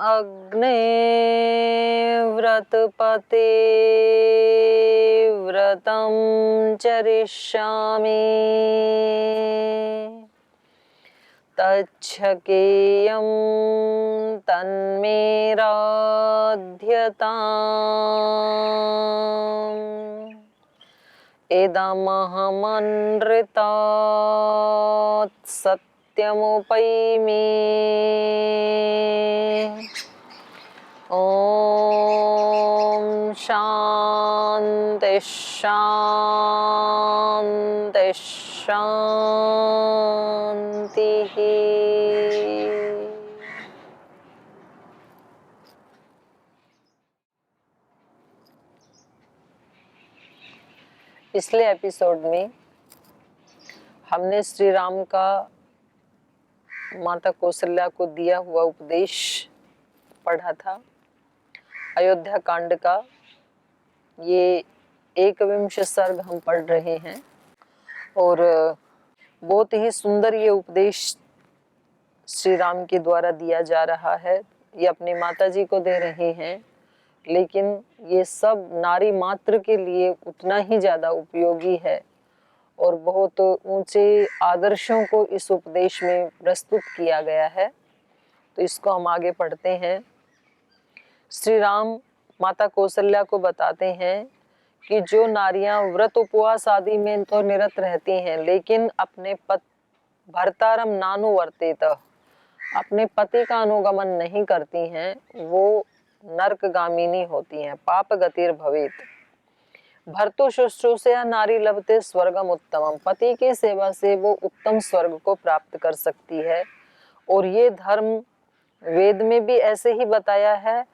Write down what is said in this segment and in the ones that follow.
अग्ने व्रतपते व्रतं चरिष्यामि तच्छकेयं तन्मे राध्यताम् इदमहमनृतात् सत्यमुपैमि ॐ शान्ति शान्ति शान्तिः। पिछले एपिसोड में हमने श्री राम का माता कौशल्या को दिया हुआ उपदेश पढ़ा था। अयोध्या कांड का ये 21 सर्ग हम पढ़ रहे हैं और बहुत ही सुंदर ये उपदेश श्री राम के द्वारा दिया जा रहा है। ये अपनी माता जी को दे रहे हैं, लेकिन ये सब नारी मात्र के लिए उतना ही ज़्यादा उपयोगी है और बहुत ऊंचे आदर्शों को इस उपदेश में प्रस्तुत किया गया है। तो इसको हम आगे पढ़ते हैं। श्री राम माता कौशल्या को बताते हैं कि जो नारियां व्रत उपवास आदि में तो निरत रहती हैं, लेकिन अपने भर्तारम नानुवर्तेत, अपने पति का अनुगमन नहीं करती हैं, वो नरकगामिनी होती हैं। पाप गतिर भवेत भर्तु शुश्रूषया नारी लभते स्वर्गम उत्तमम, पति की सेवा से वो उत्तम स्वर्ग को प्राप्त कर सकती है। और ये धर्म वेद में भी ऐसे ही बताया है,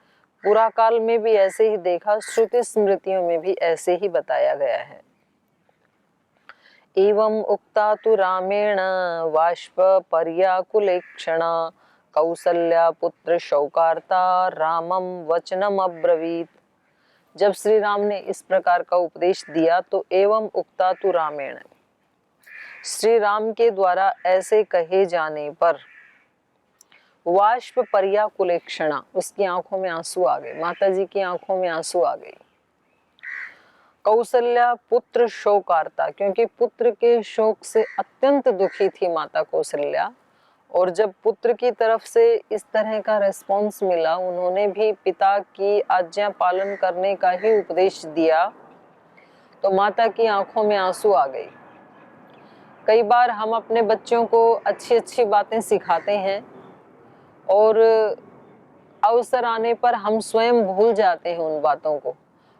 पुरा काल में भी ऐसे ही देखा, श्रुति स्मृतियों में भी ऐसे ही बताया गया है। एवं उक्ता तु रामेण वाष्प पर्याकुलेक्षण कौसल्या पुत्र शौकार्ता रामम वचनम अब्रवीत। जब श्री राम ने इस प्रकार का उपदेश दिया तो एवं उक्ता तु रामेण, श्री राम के द्वारा ऐसे कहे जाने पर वाष्प पर्याकुलेक्षणा, उसकी आंखों में आंसू आ गए, माता जी की आंखों में आंसू आ गई। कौशल्या पुत्र शोकार्ता, क्योंकि पुत्र के शोक से अत्यंत दुखी थी माता कौशल्या। और जब पुत्र की तरफ से इस तरह का रेस्पॉन्स मिला, उन्होंने भी पिता की आज्ञा पालन करने का ही उपदेश दिया, तो माता की आंखों में आंसू आ गई। कई बार हम अपने बच्चों को अच्छी अच्छी बातें सिखाते हैं और अवसर आने पर हम स्वयं भूल जाते हैं उन बातों को,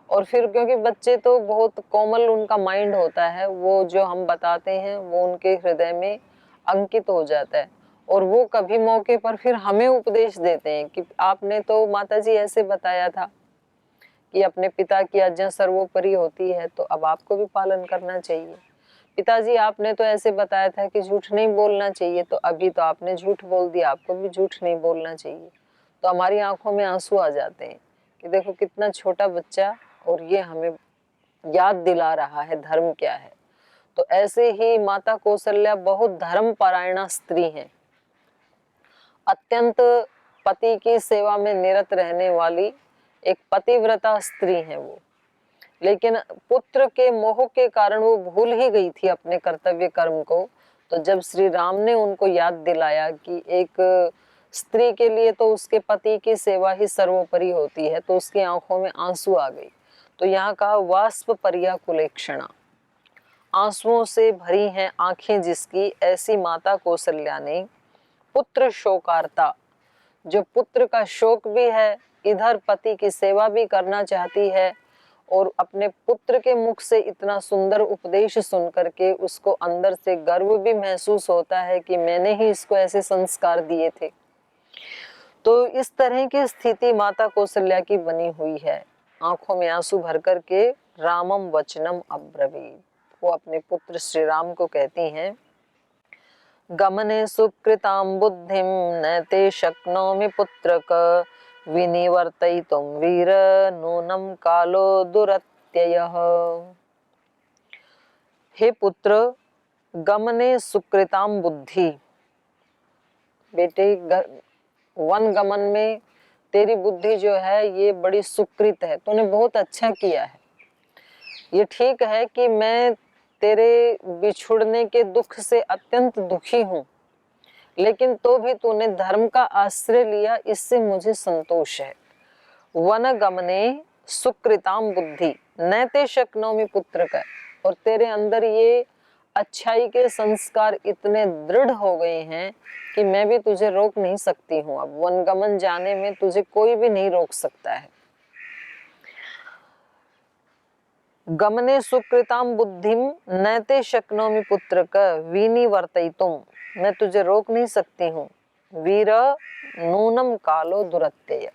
और फिर क्योंकि बच्चे तो बहुत कोमल उनका माइंड होता है, वो जो हम बताते हैं वो उनके हृदय में अंकित हो जाता है और वो कभी मौके पर फिर हमें उपदेश देते हैं कि आपने तो माता जी ऐसे बताया था कि अपने पिता की आज्ञा सर्वोपरि होती है, तो अब आपको भी पालन करना चाहिए। पिताजी आपने तो ऐसे बताया था कि झूठ नहीं बोलना चाहिए, तो अभी तो आपने झूठ बोल दिया, आपको भी झूठ नहीं बोलना चाहिए। तो हमारी आंखों में आंसू आ जाते हैं कि देखो कितना छोटा बच्चा, और ये हमें याद दिला रहा है धर्म क्या है। तो ऐसे ही माता कौशल्या बहुत धर्म परायणा स्त्री हैं, अत्यंत पति की सेवा में निरत रहने वाली एक पतिव्रता स्त्री है वो, लेकिन पुत्र के मोह के कारण वो भूल ही गई थी अपने कर्तव्य कर्म को। तो जब श्री राम ने उनको याद दिलाया कि एक स्त्री के लिए तो उसके पति की सेवा ही सर्वोपरि होती है, तो उसकी आंखों में आंसू आ गई। तो यहाँ कहा वाष्प पर्याकुलेक्षणा, आंसुओं से भरी हैं आंखें जिसकी, ऐसी माता कौशल्या ने पुत्र शोकार्ता, जो पुत्र का शोक भी है, इधर पति की सेवा भी करना चाहती है, और अपने पुत्र के मुख से इतना सुंदर उपदेश सुन करके उसको अंदर से गर्व भी महसूस होता है कि मैंने ही इसको ऐसे संस्कार दिए थे। तो इस तरह की स्थिति माता कौशल्या की बनी हुई है। आंखों में आंसू भर करके रामम वचनम अब्रवीत, वो अपने पुत्र श्री राम को कहती हैं, गमने सुकृतां बुद्धिं न ते शक्नोमि पुत्रक विनिवर्तयितुं वीर नूनं कालो दुरत्ययः। हे पुत्र, गमने सुकृतां बुद्धि, बेटे वन गमन में तेरी बुद्धि जो है ये बड़ी सुकृत है, तूने बहुत अच्छा किया है। ये ठीक है कि मैं तेरे बिछुड़ने के दुख से अत्यंत दुखी हूँ, लेकिन तो भी तूने धर्म का आश्रय लिया, इससे मुझे संतोष है। वन गमने सुकृताम बुद्धि न ते शक्नोमि पुत्र का, और तेरे अंदर ये अच्छाई के संस्कार इतने दृढ़ हो गए हैं कि मैं भी तुझे रोक नहीं सकती हूँ। अब वनगमन जाने में तुझे कोई भी नहीं रोक सकता है। गमने सुकृताम बुद्धिम न ते शक्नोमि पुत्रक विनिवर्तयितुम, मैं तुझे रोक नहीं सकती हूँ। वीर नूनम कालो दुरत्यय,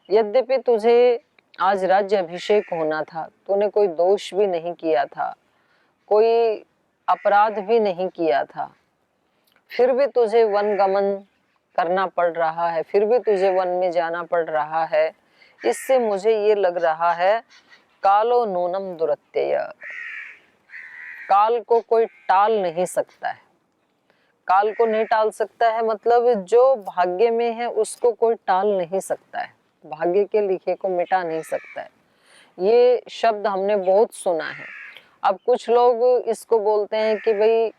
यद्यपि तुझे आज राज्य अभिषेक होना था, तूने कोई दोष भी नहीं किया था, कोई अपराध भी नहीं किया था, फिर भी तुझे वन गमन करना पड़ रहा है, फिर भी तुझे वन में जाना पड़ रहा है। इससे मुझे ये लग रहा है कालो नूनम दुरत्यय, काल को कोई टाल नहीं सकता है। काल को नहीं टाल सकता है मतलब जो भाग्य में है उसको कोई टाल नहीं सकता है, भाग्य के लिखे को मिटा नहीं सकता है। ये शब्द हमने बहुत सुना है। अब कुछ लोग इसको बोलते हैं कि भाई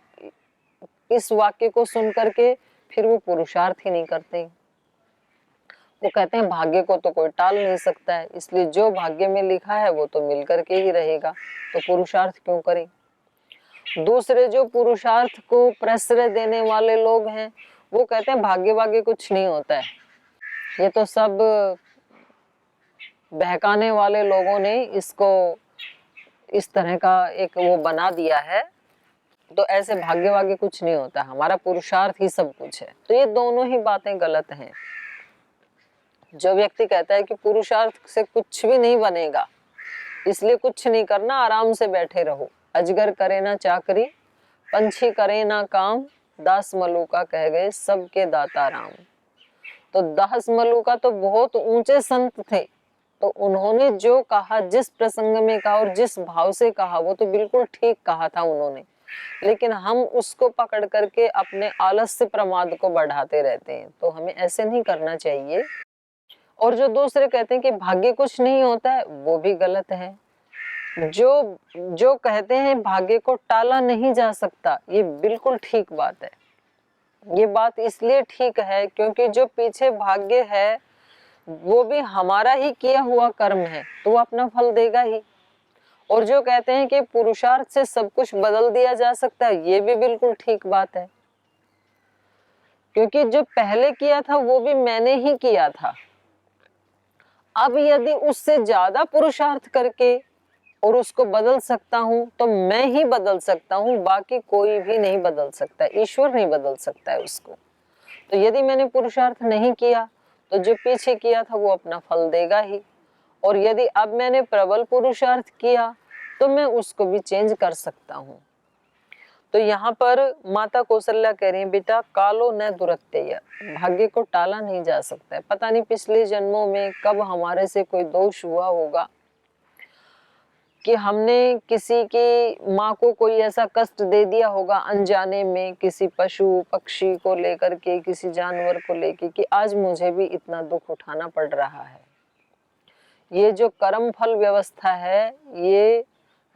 इस वाक्य को सुन करके फिर वो पुरुषार्थ ही नहीं करते। वो कहते हैं भाग्य को तो कोई टाल नहीं सकता है, इसलिए जो भाग्य में लिखा है वो तो मिल करके ही रहेगा, तो पुरुषार्थ क्यों करें। दूसरे जो पुरुषार्थ को प्रश्रय देने वाले लोग हैं वो कहते हैं भाग्य वाग्य कुछ नहीं होता है, ये तो सब बहकाने वाले लोगों ने इसको इस तरह का एक वो बना दिया है, तो ऐसे भाग्य वाग्य कुछ नहीं होता, हमारा पुरुषार्थ ही सब कुछ है। तो ये दोनों ही बातें गलत हैं। जो व्यक्ति कहता है कि पुरुषार्थ से कुछ भी नहीं बनेगा, इसलिए कुछ नहीं करना, आराम से बैठे रहो, अजगर करे ना चाकरी, पंछी करे ना काम, दास मलुका कह गए सबके दाता राम। तो दास मलुका तो बहुत ऊंचे संत थे, तो उन्होंने जो कहा, जिस प्रसंग में कहा और जिस भाव से कहा, वो तो बिल्कुल ठीक कहा था उन्होंने, लेकिन हम उसको पकड़ करके अपने आलस्य प्रमाद को बढ़ाते रहते हैं। तो हमें ऐसे नहीं करना चाहिए। और जो दूसरे कहते हैं कि भाग्य कुछ नहीं होता है, वो भी गलत है। जो कहते हैं भाग्य को टाला नहीं जा सकता, ये बिल्कुल ठीक बात है। ये बात इसलिए ठीक है क्योंकि जो पीछे भाग्य है वो भी हमारा ही किया हुआ कर्म है, तो वो अपना फल देगा ही। और जो कहते हैं कि पुरुषार्थ से सब कुछ बदल दिया जा सकता है, ये भी बिल्कुल ठीक बात है, क्योंकि जो पहले किया था वो भी मैंने ही किया था। अब यदि उससे ज्यादा पुरुषार्थ करके और उसको बदल सकता हूं तो मैं ही बदल सकता हूं, बाकी कोई भी नहीं बदल सकता, ईश्वर नहीं बदल सकता है उसको। तो यदि मैंने पुरुषार्थ नहीं किया तो जो पीछे किया था वो अपना फल देगा ही, और यदि अब मैंने प्रबल पुरुषार्थ किया तो मैं उसको भी चेंज कर सकता हूँ। तो यहाँ पर माता कौशल्या कह रही है, बेटा कालो न दुरत्यय, भाग्य को टाला नहीं जा सकता है। पता नहीं पिछले जन्मों में कब हमारे से कोई दोष हुआ होगा, कि हमने किसी की माँ को कोई ऐसा कष्ट दे दिया होगा अनजाने में, किसी पशु पक्षी को लेकर के, किसी जानवर को लेकर, कि आज मुझे भी इतना दुख उठाना पड़ रहा है। ये जो कर्म फल व्यवस्था है, ये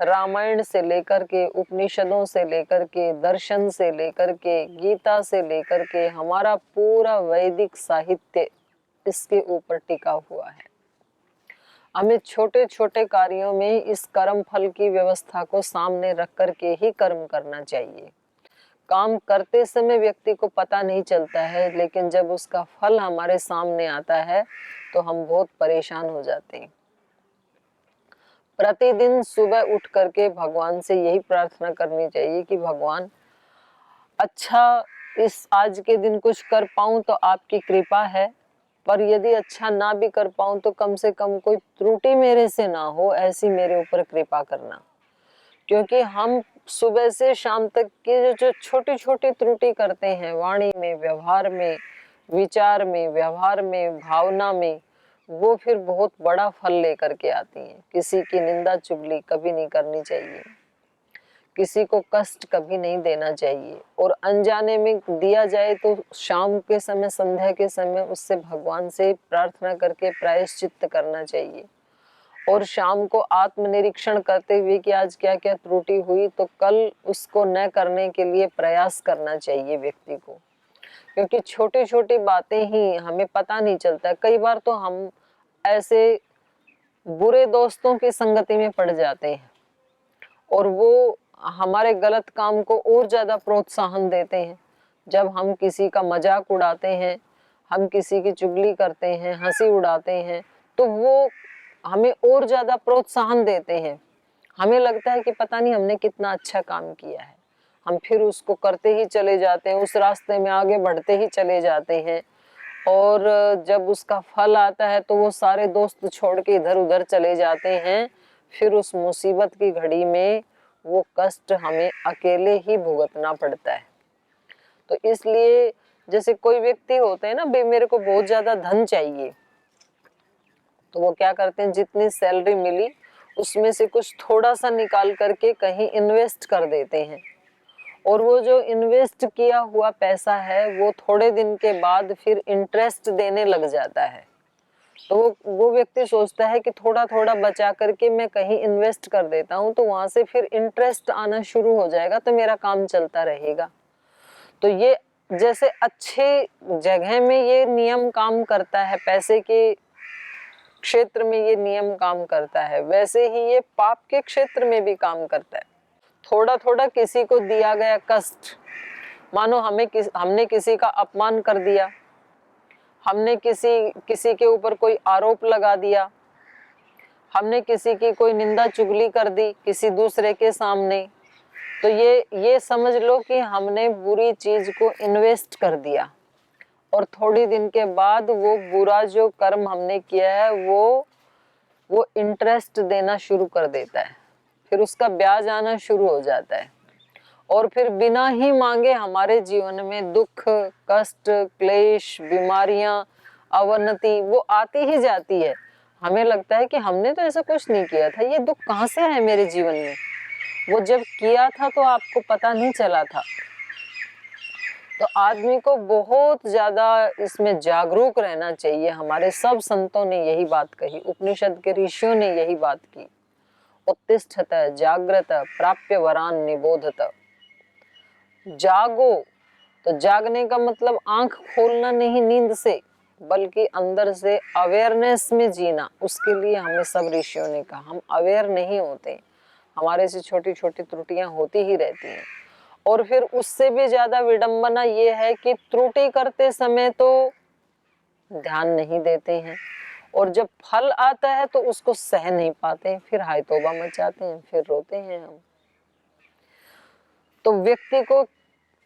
रामायण से लेकर के, उपनिषदों से लेकर के, दर्शन से लेकर के, गीता से लेकर के, हमारा पूरा वैदिक साहित्य इसके ऊपर टिका हुआ है। हमें छोटे छोटे कार्यों में इस कर्म फल की व्यवस्था को सामने रख कर के ही कर्म करना चाहिए। काम करते समय व्यक्ति को पता नहीं चलता है, लेकिन जब उसका फल हमारे सामने आता है तो हम बहुत परेशान हो जाते हैं। प्रतिदिन सुबह उठ करके भगवान से यही प्रार्थना करनी चाहिए कि भगवान, अच्छा इस आज के दिन कुछ कर पाऊं तो आपकी कृपा है, पर यदि अच्छा ना भी कर पाऊं तो कम से कम कोई त्रुटि मेरे से ना हो, ऐसी मेरे ऊपर कृपा करना। क्योंकि हम सुबह से शाम तक की जो छोटी छोटी त्रुटि करते हैं, वाणी में, व्यवहार में, विचार में, व्यवहार में, भावना में, वो फिर बहुत बड़ा फल लेकर के आती हैं। किसी की निंदा चुगली कभी नहीं करनी चाहिए, किसी को कष्ट कभी नहीं देना चाहिए, और अनजाने में दिया जाए तो शाम के समय, संध्या के समय उससे भगवान से प्रार्थना करके प्रायश्चित्त करना चाहिए। और शाम को आत्मनिरीक्षण करते हुए कि आज क्या क्या त्रुटि हुई, तो कल उसको न करने के लिए प्रयास करना चाहिए व्यक्ति को। क्योंकि छोटी छोटी बातें ही हमें पता नहीं चलता है। कई बार तो हम ऐसे बुरे दोस्तों की संगति में पड़ जाते हैं और वो हमारे गलत काम को और ज्यादा प्रोत्साहन देते हैं। जब हम किसी का मजाक उड़ाते हैं, हम किसी की चुगली करते हैं, हंसी उड़ाते हैं, तो वो हमें और ज्यादा प्रोत्साहन देते हैं। हमें लगता है कि पता नहीं हमने कितना अच्छा काम किया है, हम फिर उसको करते ही चले जाते हैं, उस रास्ते में आगे बढ़ते ही चले जाते हैं। और जब उसका फल आता है तो वो सारे दोस्त छोड़ के इधर उधर चले जाते हैं। फिर उस मुसीबत की घड़ी में वो कष्ट हमें अकेले ही भुगतना पड़ता है। तो इसलिए जैसे कोई व्यक्ति होते हैं ना, भाई मेरे को बहुत ज्यादा धन चाहिए, तो वो क्या करते हैं, जितनी सैलरी मिली उसमें से कुछ थोड़ा सा निकाल करके कहीं इन्वेस्ट कर देते हैं। और वो जो इन्वेस्ट किया हुआ पैसा है वो थोड़े दिन के बाद फिर इंटरेस्ट देने लग जाता है। तो वो व्यक्ति सोचता है कि थोड़ा थोड़ा बचा करके मैं कहीं इन्वेस्ट कर देता हूँ, तो वहां से फिर इंटरेस्ट आना शुरू हो जाएगा, तो मेरा काम चलता रहेगा। तो ये जैसे अच्छे जगह में ये नियम काम करता है, पैसे के क्षेत्र में ये नियम काम करता है, वैसे ही ये पाप के क्षेत्र में भी काम करता है। थोड़ा थोड़ा किसी को दिया गया कष्ट, मानो हमने किसी का अपमान कर दिया, हमने किसी के ऊपर कोई आरोप लगा दिया, हमने किसी की कोई निंदा चुगली कर दी किसी दूसरे के सामने, तो ये समझ लो कि हमने बुरी चीज को इन्वेस्ट कर दिया, और थोड़ी दिन के बाद वो बुरा जो कर्म हमने किया है वो इंटरेस्ट देना शुरू कर देता है, फिर उसका ब्याज आना शुरू हो जाता है। और फिर बिना ही मांगे हमारे जीवन में दुख, कष्ट, क्लेश, बीमारियां, अवनति वो आती ही जाती है। हमें लगता है कि हमने तो ऐसा कुछ नहीं किया था, ये दुख कहाँ से है मेरे जीवन में। वो जब किया था तो आपको पता नहीं चला था। तो आदमी को बहुत ज्यादा इसमें जागरूक रहना चाहिए। हमारे सब संतों ने यही बात कही, उपनिषद के ऋषियों ने यही बात की, उत्तिष्ठत जाग्रत प्राप्य वरान निबोधत। जागो, तो जागने का मतलब आंख खोलना नहीं नींद से, बल्कि अंदर से अवेयरनेस में जीना। उसके लिए हमें सब ऋषियों ने कहा, हम अवेयर नहीं होते, हमारे से छोटी छोटी त्रुटियां होती ही रहती हैं। और फिर उससे भी ज्यादा विडंबना ये है कि त्रुटि करते समय तो ध्यान नहीं देते हैं, और जब फल आता है तो उसको सह नहीं पाते, फिर हाय तौबा मचाते हैं, फिर रोते हैं हम। तो व्यक्ति को,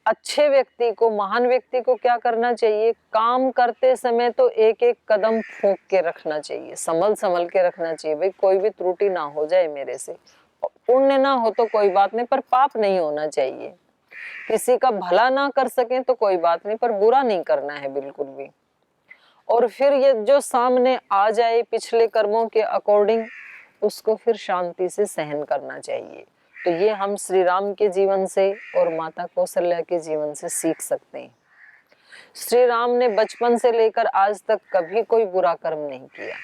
अच्छे व्यक्ति को, महान व्यक्ति को क्या करना चाहिए, काम करते समय तो एक एक कदम फूंक के रखना चाहिए, संभल संभल के रखना चाहिए। भाई कोई भी त्रुटि ना हो जाए मेरे से, पुण्य ना हो तो कोई बात नहीं, पर पाप नहीं होना चाहिए। किसी का भला ना कर सके तो कोई बात नहीं, पर बुरा नहीं करना है बिल्कुल भी। और फिर ये जो सामने आ जाए पिछले कर्मों के अकॉर्डिंग, उसको फिर शांति से सहन करना चाहिए। तो ये हम श्री राम के जीवन से और माता कौशल्या के जीवन से सीख सकते हैं। श्री राम ने बचपन से लेकर आज तक कभी कोई बुरा कर्म नहीं किया।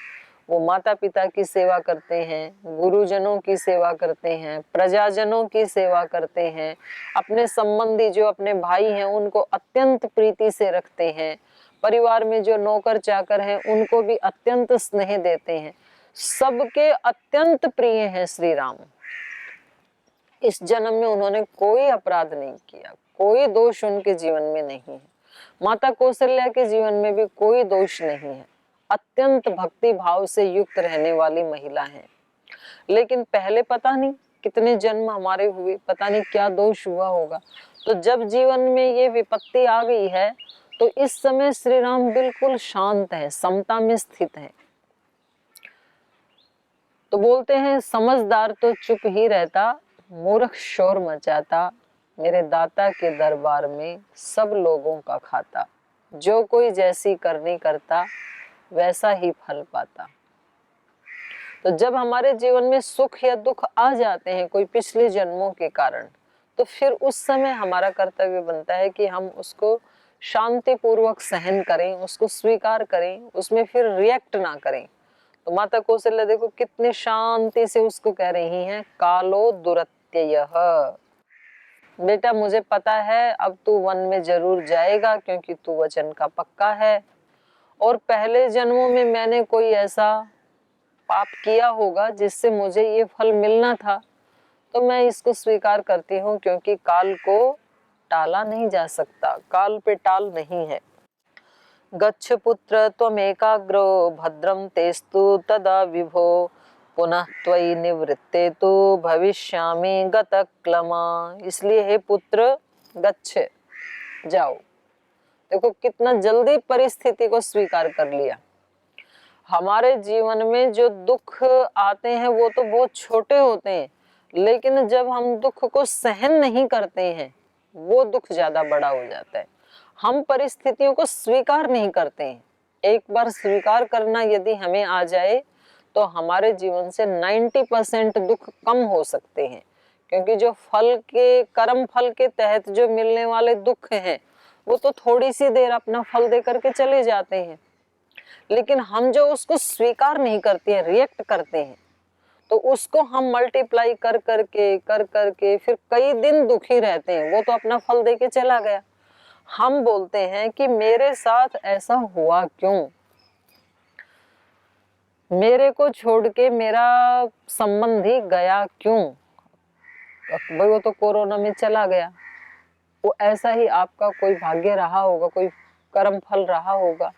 वो माता पिता की सेवा करते हैं, गुरुजनों की सेवा करते हैं, प्रजाजनों की सेवा करते हैं, अपने संबंधी जो अपने भाई हैं उनको अत्यंत प्रीति से रखते हैं, परिवार में जो नौकर चाकर हैं उनको भी अत्यंत स्नेह देते हैं, सबके अत्यंत प्रिय हैं श्री राम। इस जन्म में उन्होंने कोई अपराध नहीं किया, कोई दोष उनके जीवन में नहीं है। माता कौशल्या के जीवन में भी कोई दोष नहीं है, अत्यंत भक्ति भाव से युक्त रहने वाली महिला है। लेकिन पहले पता नहीं कितने जन्म हमारे हुए, पता नहीं क्या दोष हुआ होगा। तो जब जीवन में ये विपत्ति आ गई है तो इस समय श्री राम बिल्कुल शांत है, समता में स्थित है। तो बोलते हैं समझदार तो चुप ही रहता, मूर्ख शोर मचाता, मेरे दाता के दरबार में सब लोगों का खाता, जो कोई जैसी करनी करता वैसा ही फल पाता। तो जब हमारे जीवन में सुख या दुख आ जाते हैं कोई पिछले जन्मों के कारण, तो फिर उस समय हमारा कर्तव्य बनता है कि हम उसको शांति पूर्वक सहन करें, उसको स्वीकार करें, उसमें फिर रिएक्ट ना करें। तो माता कौशल्या देखो कितने शांति से उसको कह रही हैं, कालो दुरत्ययः, बेटा मुझे पता है अब तू वन में जरूर जाएगा क्योंकि तू वचन का पक्का है, और पहले जन्मों में मैंने कोई ऐसा पाप किया होगा जिससे मुझे ये फल मिलना था, तो मैं इसको स्वीकार करती हूँ क्योंकि काल को टाला नहीं जा सकता, काल पे टाल नहीं है। गच्छ पुत्र त्वमेकाग्रो भद्रम तेस्तु तदा विभो, पुनः त्वयि निवृत्ते तो भविष्यामि गतक्लमा। इसलिए हे पुत्र गच्छ, जाओ। देखो कितना जल्दी परिस्थिति को स्वीकार कर लिया। हमारे जीवन में जो दुख आते हैं वो तो बहुत छोटे होते हैं, लेकिन जब हम दुख को सहन नहीं करते हैं वो दुख ज्यादा बड़ा हो जाता है। हम परिस्थितियों को स्वीकार नहीं करते हैं। एक बार स्वीकार करना यदि हमें आ जाए तो हमारे जीवन से 90% दुख कम हो सकते हैं, क्योंकि जो फल के कर्म फल के तहत जो मिलने वाले दुख हैं वो तो थोड़ी सी देर अपना फल दे करके चले जाते हैं, लेकिन हम जो उसको स्वीकार नहीं करते हैं, रिएक्ट करते हैं, तो उसको हम मल्टीप्लाई कर करके फिर कई दिन दुखी रहते हैं। वो तो अपना फल दे के चला गया। हम बोलते हैं कि मेरे साथ ऐसा हुआ क्यों, मेरे को छोड़ के मेरा संबंधी गया क्यों, भाई वो तो कोरोना में चला गया, वो ऐसा ही आपका कोई भाग्य रहा होगा, कोई कर्म फल रहा होगा।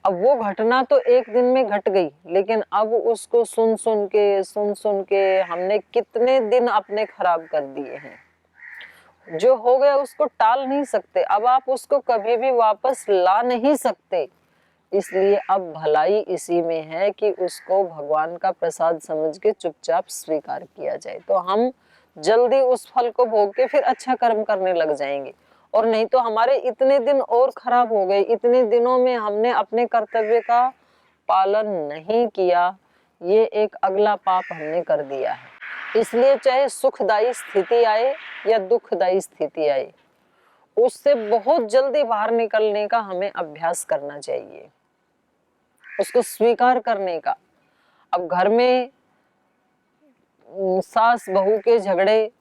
अब वो घटना तो एक दिन में घट गई, लेकिन अब उसको सुन सुन के हमने कितने दिन अपने खराब कर दिए हैं। जो हो गया उसको टाल नहीं सकते, अब आप उसको कभी भी वापस ला नहीं सकते। इसलिए अब भलाई इसी में है कि उसको भगवान का प्रसाद समझ के चुपचाप स्वीकार किया जाए, तो हम जल्दी उस फल को भोग के फिर अच्छा कर्म करने लग जाएंगे। और नहीं तो हमारे इतने दिन और खराब हो गए, इतने दिनों में हमने अपने कर्तव्य का पालन नहीं किया, ये एक अगला पाप हमने कर दिया है। इसलिए चाहे सुखदायी स्थिति आए या दुखदायी स्थिति आए, उससे बहुत जल्दी बाहर निकलने का हमें अभ्यास करना चाहिए, उसको स्वीकार करने का। अब घर में सास बहू के झगड़े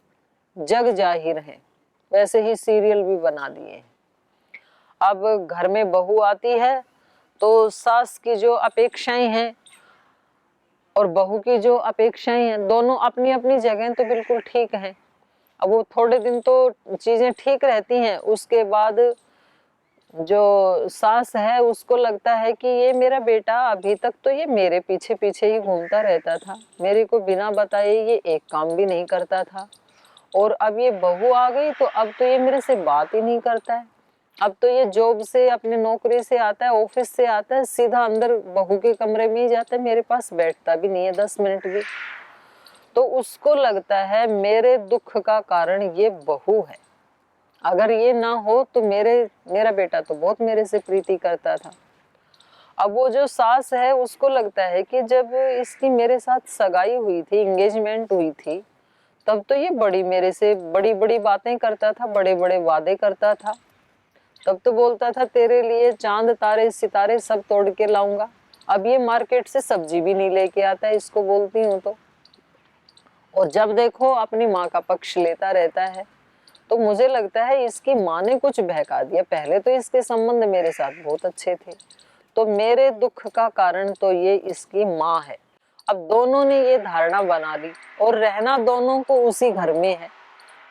जग जाहिर हैं, वैसे ही सीरियल भी बना दिए हैं। अब घर में बहू आती है तो सास की जो अपेक्षाएं हैं और बहू की जो अपेक्षाएं हैं, दोनों अपनी अपनी जगह तो बिल्कुल ठीक है। अब वो थोड़े दिन तो चीजें ठीक रहती हैं, उसके बाद जो सास है उसको लगता है कि ये मेरा बेटा अभी तक तो ये मेरे पीछे पीछे ही घूमता रहता था, मेरे को बिना बताए ये एक काम भी नहीं करता था, और अब ये बहू आ गई तो अब तो ये मेरे से बात ही नहीं करता है। अब तो ये जॉब से, अपने नौकरी से आता है, ऑफिस से आता है, सीधा अंदर बहू के कमरे में ही जाता है, मेरे पास बैठता भी नहीं है 10 मिनट भी। तो उसको लगता है मेरे दुख का कारण ये बहू है, अगर ये ना हो तो मेरा बेटा तो बहुत मेरे से प्रीति करता था। अब वो जो सास है उसको लगता है कि जब इसकी मेरे साथ सगाई हुई थी, एंगेजमेंट हुई थी, तब तो ये बड़ी मेरे से बड़ी बड़ी बातें करता था, बड़े बड़े वादे करता था। तब तो बोलता था तेरे लिए चांद तारे सितारे सब तोड़ के लाऊंगा। अब ये मार्केट से सब्जी भी नहीं लेके आता है, इसको बोलती हूँ तो। और जब देखो अपनी माँ का पक्ष लेता रहता है। तो मुझे लगता है इसकी माँ ने कुछ बहका दिया। पहले तो इसके संबंध मेरे साथ बहुत अच्छे थे, तो मेरे दुख का कारण तो ये इसकी माँ है। अब दोनों ने ये धारणा बना ली और रहना दोनों को उसी घर में है।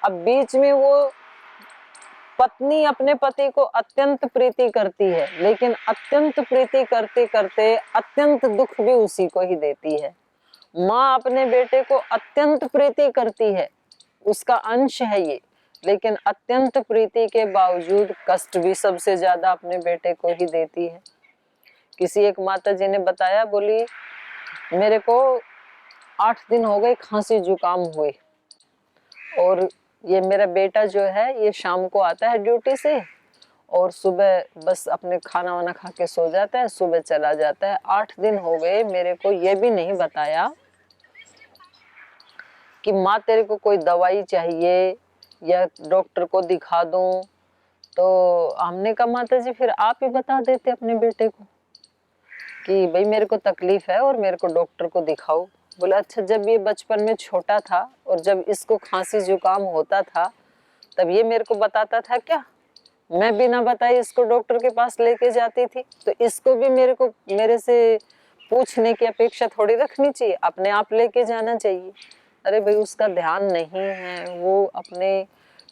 अब बीच में वो पत्नी अपने पति को अत्यंत प्रीति करती है, लेकिन अत्यंत प्रीति करते करते अत्यंत दुख भी उसी को ही देती है। माँ अपने बेटे को अत्यंत प्रीति करती है, उसका अंश है ये, लेकिन अत्यंत प्रीति के बावजूद कष्ट भी सबसे ज्यादा अपने बेटे को ही देती है। किसी एक माता जी ने बताया, बोली मेरे को 8 दिन हो गए खांसी जुकाम हुए, और ये मेरा बेटा जो है ये शाम को आता है ड्यूटी से और सुबह बस अपने खाना वाना खा के सो जाता है, सुबह चला जाता है। 8 दिन हो गए, मेरे को ये भी नहीं बताया कि माँ तेरे को कोई दवाई चाहिए या डॉक्टर को दिखा दूं। तो हमने कहा माता जी फिर आप ही बता देते अपने बेटे को कि भाई मेरे को तकलीफ है और मेरे को डॉक्टर को दिखाओ। बोला अच्छा, जब ये बचपन में छोटा था और जब इसको खांसी जुकाम होता था तब ये मेरे को बताता था क्या? मैं बिना बताए इसको डॉक्टर के पास लेके जाती थी, तो इसको भी मेरे से पूछने की अपेक्षा थोड़ी रखनी चाहिए, अपने आप लेके जाना चाहिए। अरे भाई उसका ध्यान नहीं है, वो अपने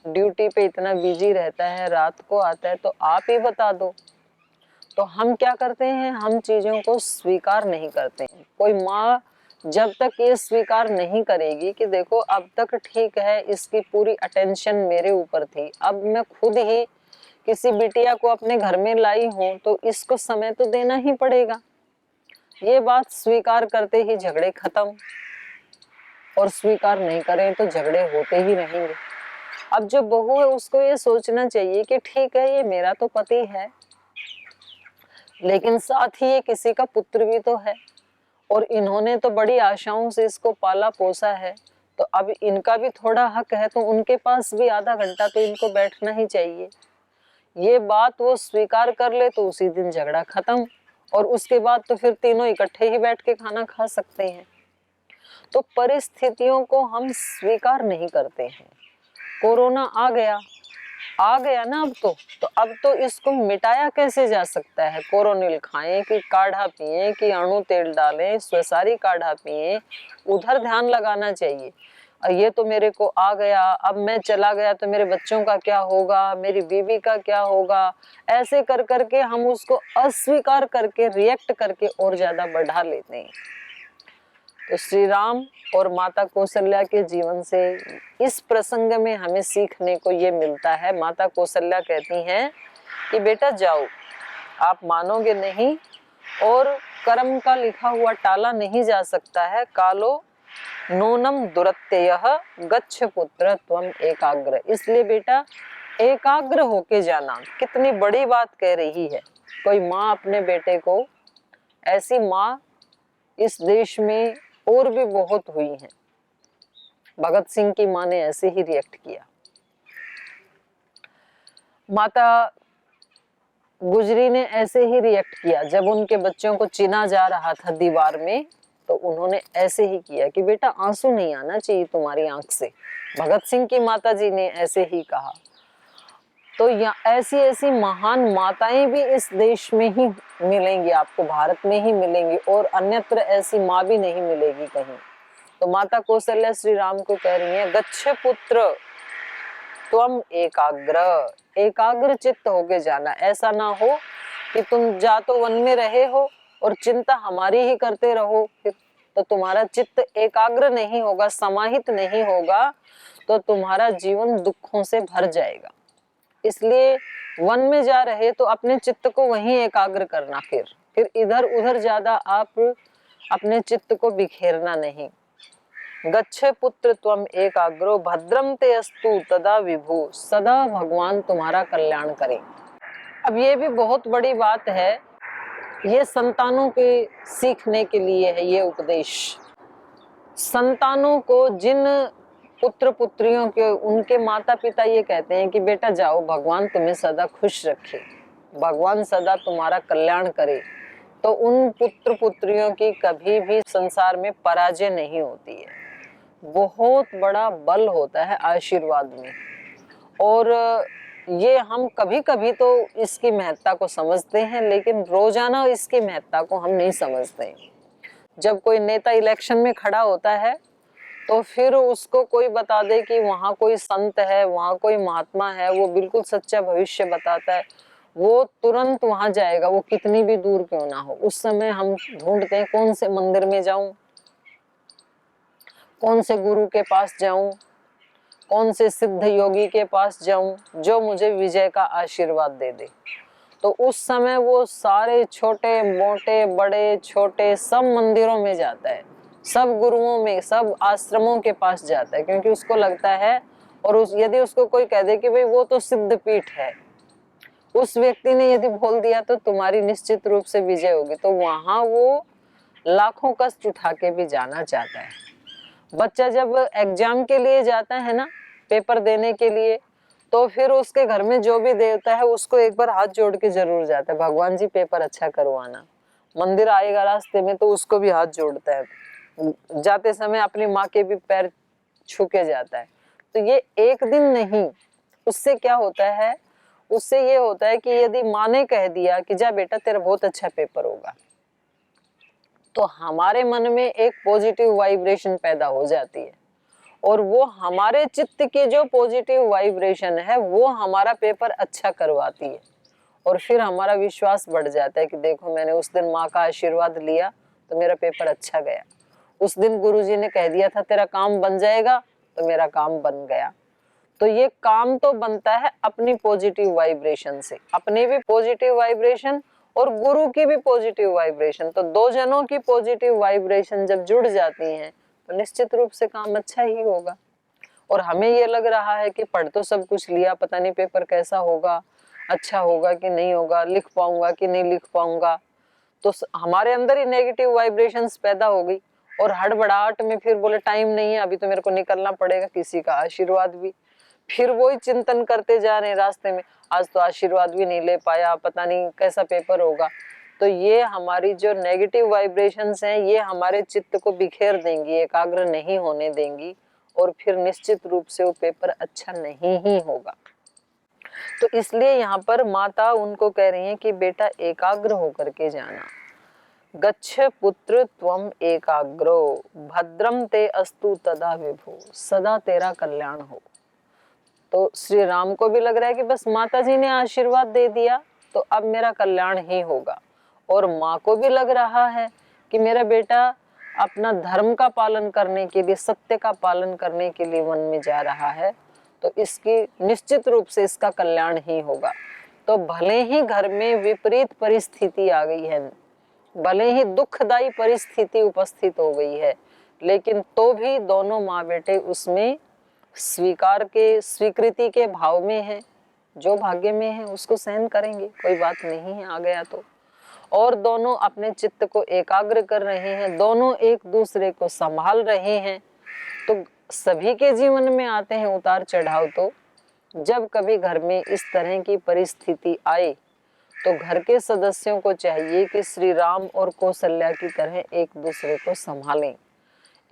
ड्यूटी पे इतना बिजी रहता है, रात को आता है, तो आप ही बता दो। तो हम क्या करते हैं, हम चीजों को स्वीकार नहीं करते हैं। कोई माँ जब तक ये स्वीकार नहीं करेगी कि देखो अब तक ठीक है, इसकी पूरी अटेंशन मेरे ऊपर थी, अब मैं खुद ही किसी बिटिया को अपने घर में लाई हूँ तो इसको समय तो देना ही पड़ेगा। ये बात स्वीकार करते ही झगड़े खत्म, और स्वीकार नहीं करें तो झगड़े होते ही रहेंगे। अब जो बहू है उसको ये सोचना चाहिए कि ठीक है ये मेरा तो पति है, लेकिन साथ ही ये किसी का पुत्र भी तो है, और इन्होंने तो बड़ी आशाओं से इसको पाला पोसा है, तो अब इनका भी थोड़ा हक है, तो उनके पास भी आधा घंटा तो इनको बैठना ही चाहिए। ये बात वो स्वीकार कर ले तो उसी दिन झगड़ा खत्म, और उसके बाद तो फिर तीनों इकट्ठे ही बैठ के खाना खा सकते हैं। तो परिस्थितियों को हम स्वीकार नहीं करते हैं। कोरोना आ गया ना, तो अब तो इसको मिटाया कैसे जा सकता है? कोरोनिल खाएं कि काढ़ा पिए कि अणु तेल डालें, स्वसारी काढ़ा पिए, उधर ध्यान लगाना चाहिए। ये तो मेरे को आ गया, अब मैं चला गया तो मेरे बच्चों का क्या होगा, मेरी बीवी का क्या होगा, ऐसे कर करके हम उसको अस्वीकार करके रिएक्ट करके और ज्यादा बढ़ा लेते हैं। तो श्री राम और माता कौशल्या के जीवन से इस प्रसंग में हमें सीखने को ये मिलता है। माता कौशल्या कहती हैं कि बेटा जाओ, आप मानोगे नहीं, और कर्म का लिखा हुआ टाला नहीं जा सकता है। कालो नूनम दुरत्ययः गच्छ पुत्र त्वम एकाग्र। इसलिए बेटा एकाग्र होके जाना। कितनी बड़ी बात कह रही है कोई माँ अपने बेटे को। ऐसी माँ इस देश में और भी बहुत हुई हैं। भगत सिंह की माँ ने ऐसे ही रिएक्ट किया। माता गुजरी ने ऐसे ही रिएक्ट किया जब उनके बच्चों को चिना जा रहा था दीवार में, तो उन्होंने ऐसे ही किया कि बेटा आंसू नहीं आना चाहिए तुम्हारी आंख से। भगत सिंह की माता जी ने ऐसे ही कहा। तो ऐसी ऐसी महान माताएं भी इस देश में ही मिलेंगी आपको, भारत में ही मिलेंगी, और अन्यत्र ऐसी माँ भी नहीं मिलेगी कहीं। तो माता कौशल्या श्री राम को कह रही है, गच्छ पुत्र त्वम एकाग्र चित्त होके जाना। ऐसा ना हो कि तुम जा तो वन में रहे हो और चिंता हमारी ही करते रहो, फिर तो तुम्हारा चित्त एकाग्र नहीं होगा, समाहित नहीं होगा, तो तुम्हारा जीवन दुखों से भर जाएगा। इसलिए वन में जा रहे तो अपने चित्त को वहीं एकाग्र करना, फिर इधर उधर ज्यादा आप अपने चित्त को बिखेरना नहीं। गच्छ पुत्र त्वम एकाग्रो भद्रम ते अस्तु तदा विभु। सदा भगवान तुम्हारा कल्याण करें। अब ये भी बहुत बड़ी बात है ये संतानों के सीखने के लिए है ये उपदेश। संतानों को जिन पुत्र पुत्रियों के उनके माता पिता ये कहते हैं कि बेटा जाओ, भगवान तुम्हें सदा खुश रखे, भगवान सदा तुम्हारा कल्याण करे, तो उन पुत्र पुत्रियों की कभी भी संसार में पराजय नहीं होती है। बहुत बड़ा बल होता है आशीर्वाद में। और ये हम कभी कभी तो इसकी महत्ता को समझते हैं, लेकिन रोजाना इसकी महत्ता को हम नहीं समझते। जब कोई नेता इलेक्शन में खड़ा होता है तो फिर उसको कोई बता दे कि वहाँ कोई संत है, वहाँ कोई महात्मा है, वो बिल्कुल सच्चा भविष्य बताता है, वो तुरंत वहां जाएगा, वो कितनी भी दूर क्यों ना हो। उस समय हम ढूंढते हैं कौन से मंदिर में जाऊं, कौन से गुरु के पास जाऊं, कौन से सिद्ध योगी के पास जाऊं जो मुझे विजय का आशीर्वाद दे दे। तो उस समय वो सारे छोटे मोटे बड़े छोटे सब मंदिरों में जाता है, सब गुरुओं में, सब आश्रमों के पास जाता है, क्योंकि उसको लगता है, और यदि उसको कोई कह दे कि भाई वो तो सिद्ध पीठ है, उस व्यक्ति ने यदि बोल दिया तो तुम्हारी निश्चित रूप से विजय होगी, तो वहां वो लाखों कष्ट उठा के भी जाना चाहता है। बच्चा जब एग्जाम के लिए जाता है ना, पेपर देने के लिए, तो फिर उसके घर में जो भी देवता है उसको एक बार हाथ जोड़ के जरूर जाता है, भगवान जी पेपर अच्छा करवाना। मंदिर आएगा रास्ते में तो उसको भी हाथ जोड़ता है, जाते समय अपनी माँ के भी पैर छू के जाता है। तो ये एक दिन नहीं, उससे क्या होता है, उससे ये होता है कि यदि माँ ने कह दिया कि जा बेटा तेरा बहुत अच्छा पेपर होगा, तो हमारे मन में एक पॉजिटिव वाइब्रेशन पैदा हो जाती है, और वो हमारे चित्त की जो पॉजिटिव वाइब्रेशन है वो हमारा पेपर अच्छा करवाती है। और फिर हमारा विश्वास बढ़ जाता है कि देखो मैंने उस दिन माँ का आशीर्वाद लिया तो मेरा पेपर अच्छा गया, उस दिन गुरुजी ने कह दिया था तेरा काम बन जाएगा तो मेरा काम बन गया। तो ये काम तो बनता है अपनी पॉजिटिव वाइब्रेशन से, अपनी भी पॉजिटिव वाइब्रेशन और गुरु की भी पॉजिटिव वाइब्रेशन, तो दो जनों की पॉजिटिव वाइब्रेशन जब जुड़ जाती हैं तो निश्चित रूप से काम अच्छा ही होगा। और हमें ये लग रहा है कि पढ़ तो सब कुछ लिया, पता नहीं पेपर कैसा होगा, अच्छा होगा कि नहीं होगा, लिख पाऊंगा कि नहीं लिख पाऊंगा, तो हमारे अंदर ही नेगेटिव वाइब्रेशंस पैदा हो गई। और हड़बड़ाहट में फिर बोले टाइम नहीं है, अभी तो मेरे को निकलना पड़ेगा, किसी का आशीर्वाद भी, फिर वही चिंतन करते जा रहे हैं रास्ते में, आज तो आशीर्वाद भी नहीं ले पाया, पता नहीं कैसा पेपर होगा। तो ये हमारी जो नेगेटिव वाइब्रेशंस हैं ये हमारे चित्त को बिखेर देंगी, एकाग्र नहीं होने देंगी, और फिर निश्चित रूप से वो पेपर अच्छा नहीं ही होगा। तो इसलिए यहाँ पर माता उनको कह रही है कि बेटा एकाग्र होकर के जाना। गच्छ पुत्र त्वम एकाग्रो भद्रम ते अस्तु तदा विभु, सदा तेरा कल्याण हो। तो श्री राम को भी लग रहा है कि बस माता जी ने आशीर्वाद दे दिया तो अब मेरा कल्याण ही होगा, और माँ को भी लग रहा है कि मेरा बेटा अपना धर्म का पालन करने के लिए, सत्य का पालन करने के लिए वन में जा रहा है, तो इसकी निश्चित रूप से इसका कल्याण ही होगा। तो भले ही घर में विपरीत परिस्थिति आ गई है, भले ही दुखदायी परिस्थिति उपस्थित हो गई है, लेकिन तो भी दोनों माँ बेटे उसमें स्वीकार के, स्वीकृति के भाव में है। जो भाग्य में है उसको सहन करेंगे, कोई बात नहीं है आ गया तो। और दोनों अपने चित्त को एकाग्र कर रहे हैं, दोनों एक दूसरे को संभाल रहे हैं। तो सभी के जीवन में आते हैं उतार चढ़ाव, तो जब कभी घर में इस तरह की परिस्थिति आए तो घर के सदस्यों को चाहिए कि श्री राम और कौशल्या की तरह एक दूसरे को संभालें,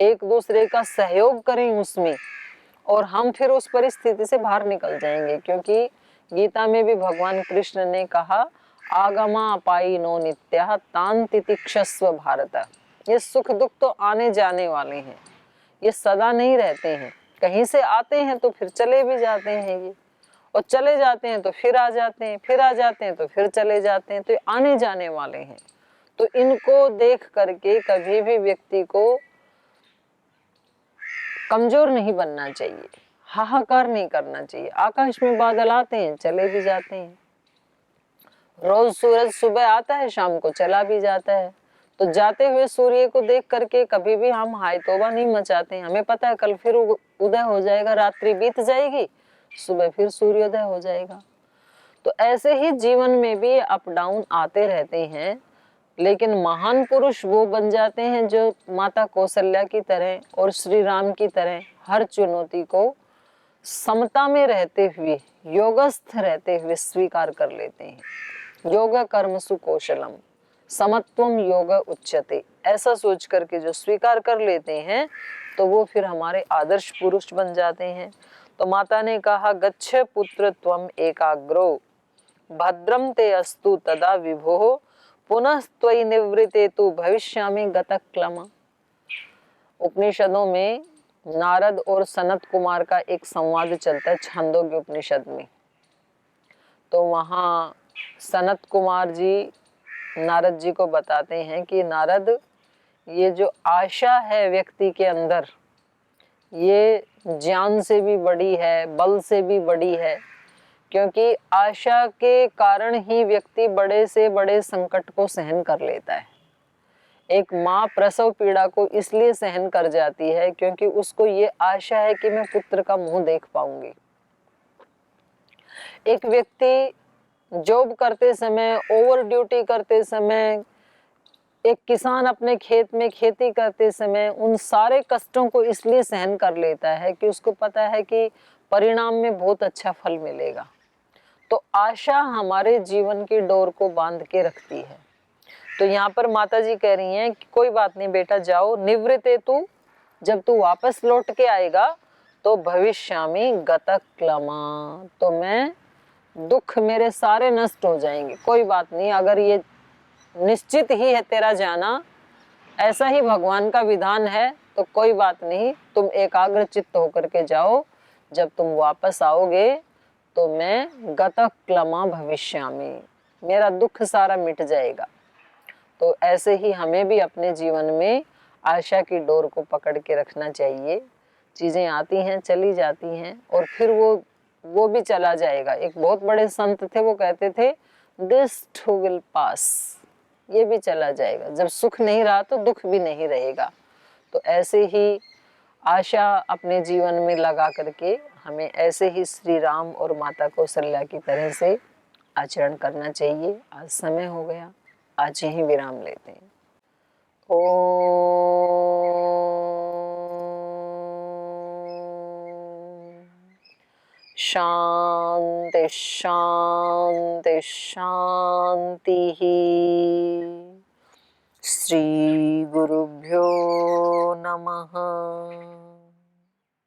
एक दूसरे का सहयोग करें उसमें, और हम फिर उस परिस्थिति से बाहर निकल जाएंगे। क्योंकि गीता में भी भगवान कृष्ण ने कहा आगमा पाई नो नित्या तान तितिक्षस्व भारत, ये सुख दुख तो आने जाने वाले हैं, ये सदा नहीं रहते हैं, कहीं से आते हैं तो फिर चले भी जाते हैं ये, और चले जाते हैं तो फिर आ जाते हैं, फिर आ जाते हैं तो फिर चले जाते हैं, तो ये आने जाने वाले हैं। तो इनको देख करके कभी भी व्यक्ति को कमजोर नहीं बनना चाहिए, हाहाकार नहीं करना चाहिए। आकाश में बादल आते हैं चले भी जाते हैं, रोज सूरज सुबह आता है शाम को चला भी जाता है, तो जाते हुए सूर्य को देख करके कभी भी हम हाय तौबा नहीं मचाते हैं। हमें पता है कल फिर उदय हो जाएगा, रात्रि बीत जाएगी, सुबह फिर सूर्योदय हो जाएगा। तो ऐसे ही जीवन में भी अप डाउन आते रहते हैं, लेकिन महान पुरुष वो बन जाते हैं जो माता कौशल्या की तरह और श्री राम की तरह हर चुनौती को समता में रहते हुए, योगस्थ रहते हुए स्वीकार कर लेते हैं। योग कर्मसु कौशलम समत्वम योग उच्यते, ऐसा सोच करके जो स्वीकार कर लेते हैं तो वो फिर हमारे आदर्श पुरुष बन जाते हैं। तो माता ने कहा गच्छ पुत्र त्वम एकाग्रो भद्रम ते अस्तु तदा विभो पुनः त्वयि निवृते तु भविष्यामि गतक्लम। उपनिषदों में नारद और सनत कुमार का एक संवाद चलता है छांदोग्य उपनिषद में। तो वहाँ सनत कुमार जी नारद जी को बताते हैं कि नारद, ये जो आशा है व्यक्ति के अंदर, ये ज्ञान से भी बड़ी है, बल से भी बड़ी है, क्योंकि आशा के कारण ही व्यक्ति बड़े से बड़े संकट को सहन कर लेता है। एक माँ प्रसव पीड़ा को इसलिए सहन कर जाती है क्योंकि उसको ये आशा है कि मैं पुत्र का मुंह देख पाऊंगी। एक व्यक्ति जॉब करते समय, ओवर ड्यूटी करते समय, एक किसान अपने खेत में खेती करते समय उन सारे कष्टों को इसलिए सहन कर लेता है कि उसको पता है कि परिणाम में बहुत अच्छा फल मिलेगा। तो आशा हमारे जीवन की डोर को बांध के रखती है। तो यहाँ पर माता जी कह रही हैं कि कोई बात नहीं बेटा, जाओ निवृत्ते तू, जब तू वापस लौट के आएगा तो भविष्यामि गतक्लमा, तो मैं दुख मेरे सारे नष्ट हो जाएंगे। कोई बात नहीं, अगर ये निश्चित ही है तेरा जाना, ऐसा ही भगवान का विधान है, तो कोई बात नहीं, तुम एकाग्र चित्त होकर के जाओ। जब तुम वापस आओगे तो मैं गतक्लमा भविष्यामि, मेरा दुख सारा मिट जाएगा। तो ऐसे ही हमें भी अपने जीवन में आशा की डोर को पकड़ के रखना चाहिए। चीज़ें आती हैं, चली जाती हैं, और फिर वो भी चला जाएगा। एक बहुत बड़े संत थे, वो कहते थे दिस टू विल पास, ये भी चला जाएगा। जब सुख नहीं रहा तो दुख भी नहीं रहेगा। तो ऐसे ही आशा अपने जीवन में लगा करके हमें ऐसे ही श्री राम और माता कौशल्या की तरह से आचरण करना चाहिए। आज समय हो गया, आज यहीं विराम लेते हैं। ओम शांति शांति शांति। श्री गुरुभ्यो नमः।